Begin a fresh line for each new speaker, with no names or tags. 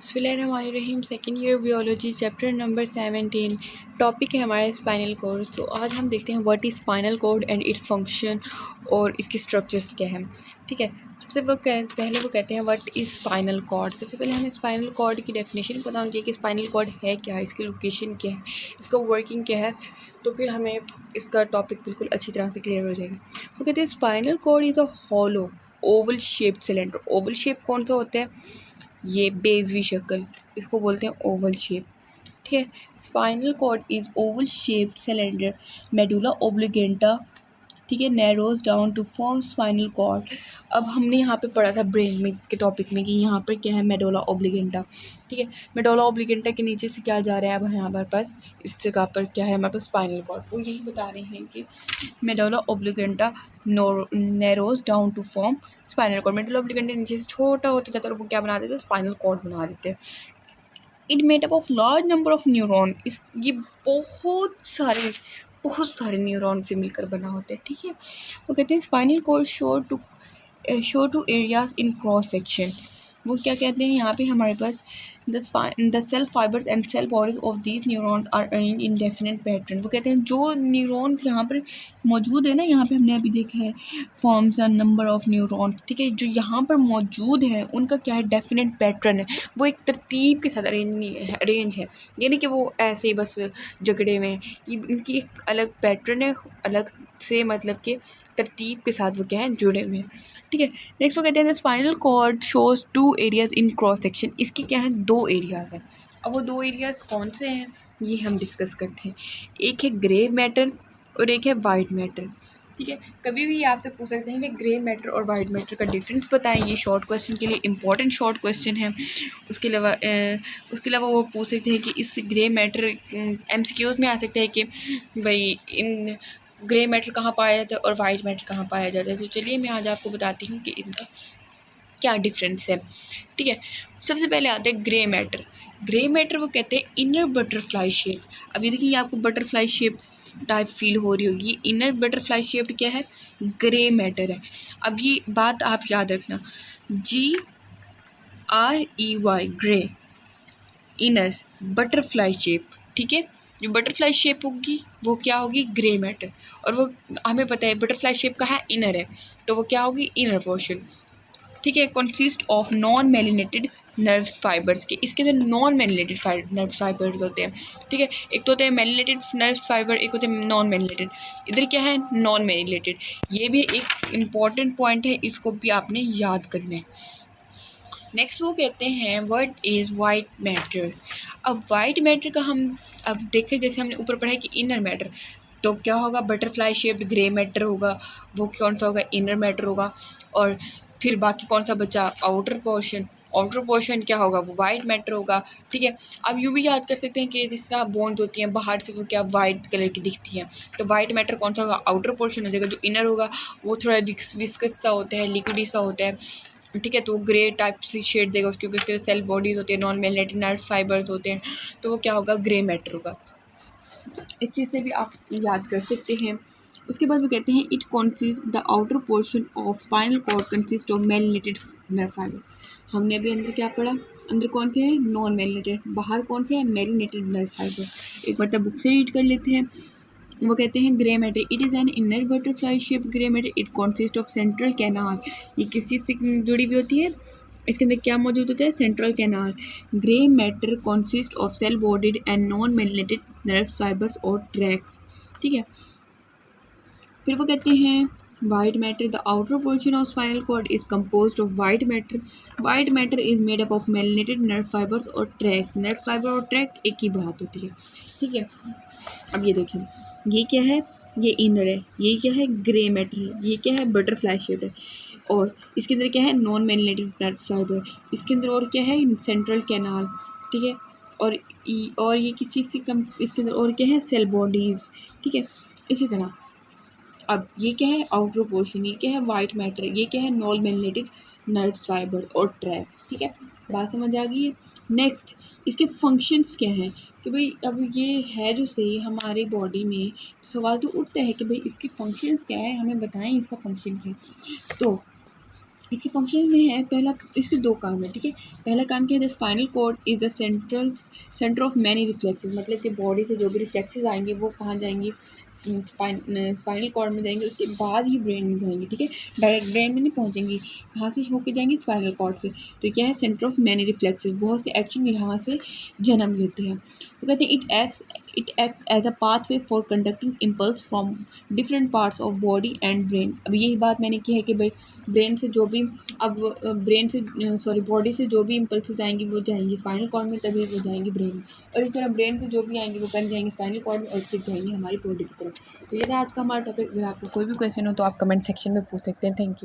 बिस्मिल्लाहिर्रहमानिर्रहीम। Second year biology chapter number 17। Topic है हमारा स्पाइनल कोड। तो आज हम देखते हैं what is spinal cord and its function और इसकी स्ट्रक्चर्स क्या है। ठीक है, पहले वो कहते हैं व्हाट इज़ स्पाइनल कॉर्ड। सबसे पहले हमें स्पाइनल कॉर्ड की डेफिनेशन पता होनी चाहिए कि स्पाइनल कॉर्ड है क्या है, इसकी लोकेशन क्या है, इसका वर्किंग क्या है, तो फिर हमें इसका टॉपिक बिल्कुल अच्छी तरह से क्लियर हो जाएगा। वो कहते हैं spinal cord is a hollow oval shaped cylinder. Oval shape कौन सा होता है? ये बेजवी शक्ल, इसको बोलते हैं ओवल शेप। ठीक है, spinal cord is oval shaped cylinder medulla oblongata. ठीक है, narrows down to form spinal cord. अब हमने यहाँ पे पढ़ा था ब्रेन में के टॉपिक में कि यहाँ पर क्या है, मेडुला ओब्लिगेंटा। ठीक है, मेडुला ओब्लिगेंटा के नीचे से क्या जा रहा है, अब यहाँ पर पास इस जगह पर क्या है हमारे पास स्पाइनल कॉर्ड। वो यही बता रहे हैं कि medulla oblongata narrows down to form spinal cord. Medulla oblongata नीचे से छोटा होता जाता है और वो क्या बना देते हैं, स्पाइनल कॉर्ड बना देते हैं। It made up of large number of neuron. ये बहुत सारे न्यूरॉन से मिलकर बना होता है। ठीक है, वो कहते हैं spinal cord show two areas in cross section. वो क्या कहते हैं यहाँ पे हमारे पास the cell fibres and cell bodies of these neurons are arrange in definite pattern. वो कहते हैं जो न्यूरॉन्स यहाँ पर मौजूद है ना, यहाँ पे हमने अभी देखा है forms and number of neurons. ठीक है, जो यहाँ पर मौजूद है उनका क्या है, डेफिनेट पैटर्न है। वो एक तरतीब के साथ अरेंज है, यानी कि वो ऐसे ही बस झगड़े में, इनकी एक अलग पैटर्न है, अलग से मतलब कि तरतीब के साथ वो क्या है, जुड़े हुए हैं। ठीक है, नेक्स्ट वो कहते हैं spinal cord shows 2 areas in cross section. इसके क्या है, 2 एरियाज हैं। अब वो 2 एरियाज कौन से हैं ये हम डिस्कस करते हैं। एक है ग्रे मैटर और एक है वाइट मैटर। ठीक है, कभी भी आपसे पूछ सकते हैं कि ग्रे मैटर और वाइट मैटर का डिफरेंस बताएं। ये शॉर्ट क्वेश्चन के लिए इंपॉर्टेंट शॉर्ट क्वेश्चन है। उसके अलावा वो पूछ सकते हैं कि इस ग्रे मैटर एमसीक्यूज में आ सकता है कि भाई इन ग्रे मैटर कहाँ पाया जाता है और वाइट मैटर कहाँ पाया जाता है। तो चलिए मैं आज आपको बताती हूँ कि इनका क्या डिफरेंस है। ठीक है, सबसे पहले आते हैं ग्रे मैटर। ग्रे मैटर वो कहते हैं इनर बटरफ्लाई शेप। अभी देखिए आपको बटरफ्लाई शेप टाइप फील हो रही होगी। इनर बटरफ्लाई शेप क्या है, ग्रे मैटर है। अब ये बात आप याद रखना, GREY grey, inner butterfly shape. ठीक है, जो बटरफ्लाई शेप होगी वो क्या होगी, ग्रे मैटर। और वो हमें पता है बटरफ्लाई शेप का है इनर है, तो वो क्या होगी, इनर पोर्शन। ठीक है, consist of non myelinated nerve fibres के। इसके अंदर नॉन मेलिनेटेड नर्व फाइबर्स होते हैं। ठीक है, एक तो होते हैं मेलिनेटेड नर्व फाइबर, एक होते हैं नॉन मेलिनेटेड। इधर क्या है, नॉन मेलिनेटेड। ये भी एक इम्पॉर्टेंट पॉइंट है, इसको भी आपने याद करना है। नेक्स्ट वो कहते हैं व्हाट इज़ वाइट मैटर। अब वाइट मैटर का हम अब देखें, जैसे हमने ऊपर पढ़ा है कि इनर मैटर, तो क्या होगा, बटरफ्लाई शेप्ड ग्रे मैटर होगा, वो कौन सा होगा, इनर मैटर होगा। और फिर बाकी कौन सा बचा, आउटर पोर्शन। आउटर पोर्शन क्या होगा, वो वाइट मैटर होगा। ठीक है, अब यूँ भी याद कर सकते हैं कि जिस तरह बोन्स होती हैं बाहर से वो क्या वाइट कलर की दिखती हैं, तो वाइट मैटर कौन सा होगा, आउटर पोर्शन हो जाएगा। जो इनर होगा वो थोड़ा विस्कस सा होता है, लिक्विडी सा होता है। ठीक है, तो ग्रे टाइप से शेड देगा उसकी, क्योंकि उसके सेल बॉडीज़ होती है, नॉन मेलिनेटेड नर्व फाइबर्स होते हैं, तो वो क्या होगा, ग्रे मैटर होगा। इस चीज़ से भी आप याद कर सकते हैं। उसके बाद वो कहते हैं it consist the outer portion of spinal cord consist of myelinated nerve fibre. हमने अभी अंदर क्या पढ़ा, अंदर कौन से हैं, नॉन मेलिनेटेड, बाहर कौन से हैं, मेलिनेटेड नर्व फाइबर। एक बार बुक से रीड कर लेते हैं। वो कहते हैं grey matter it is an inner butterfly shape grey matter it consist of central canal. ये किस चीज़ से जुड़ी हुई होती है, इसके अंदर क्या मौजूद होता है, central canal. Grey matter consist of cell bodies and non myelinated nerve fibres और ट्रैक्स। ठीक है, फिर वो कहते हैं white matter the outer portion of spinal cord is composed of white matter. White matter is made up of myelinated nerve fibres और tracts. Nerve fibre और tract एक ही बात होती है। ठीक है, अब ये देखें, ये क्या है, ये इनर है, ये क्या है, ग्रे मैटर है, ये क्या है, बटरफ्लाई शेप है, और इसके अंदर क्या है, नॉन मेलिनेटेड नर्व फाइबर, इसके अंदर और क्या है, सेंट्रल कैनाल। ठीक है, और ये किस चीज़ से कम, इसके अंदर और क्या है, सेल बॉडीज़। ठीक है, इसी तरह अब ये क्या है, आउटर पोर्शन, ये क्या है, वाइट मैटर, ये क्या है, नॉन मेलिनेटेड नर्व फाइबर और ट्रैक्स। ठीक है, बात समझ आ गई है। नेक्स्ट इसके फंक्शंस क्या हैं, कि भाई अब ये है जो सही हमारी बॉडी में, तो सवाल तो उठता है कि भाई इसके फंक्शंस क्या है, हमें बताएं इसका फंक्शन क्या है। तो इसके फंक्शन में है, पहला इसके दो काम है, ठीक है। पहला काम क्या है, the spinal cord is the centre of many reflexes, मतलब कि बॉडी से जो भी रिफ्लेक्सेस आएंगे वो कहाँ जाएंगी, स्पाइनल कॉर्ड में जाएंगे, उसके बाद ही ब्रेन में जाएंगी, ठीक है। डायरेक्ट ब्रेन में नहीं पहुँचेंगी, कहाँ से होके जाएंगी, स्पाइनल कॉर्ड से। तो क्या है, सेंटर ऑफ मैनी रिफ्लेक्सेस, बहुत से एक्शन यहाँ से जन्म लेते हैं। तो कहते हैं it act as a pathway for conducting impulse from different parts of body and brain. अब यही बात मैंने की है कि भाई ब्रेन से जो भी, अब ब्रेन से बॉडी से जो भी इम्पल्सेस आएंगी वो जाएंगी स्पाइनल कॉर्ड में, तभी वो जाएंगी ब्रेन में, और इस तरह ब्रेन से जो भी आएंगी वो पहले जाएंगी स्पाइनल कॉर्ड में और फिर जाएंगी हमारी बॉडी की तरफ। तो ये था आज का हमारा टॉपिक। अगर आपको कोई भी क्वेश्चन हो तो आप कमेंट सेक्शन में पूछ सकते हैं। Thank you.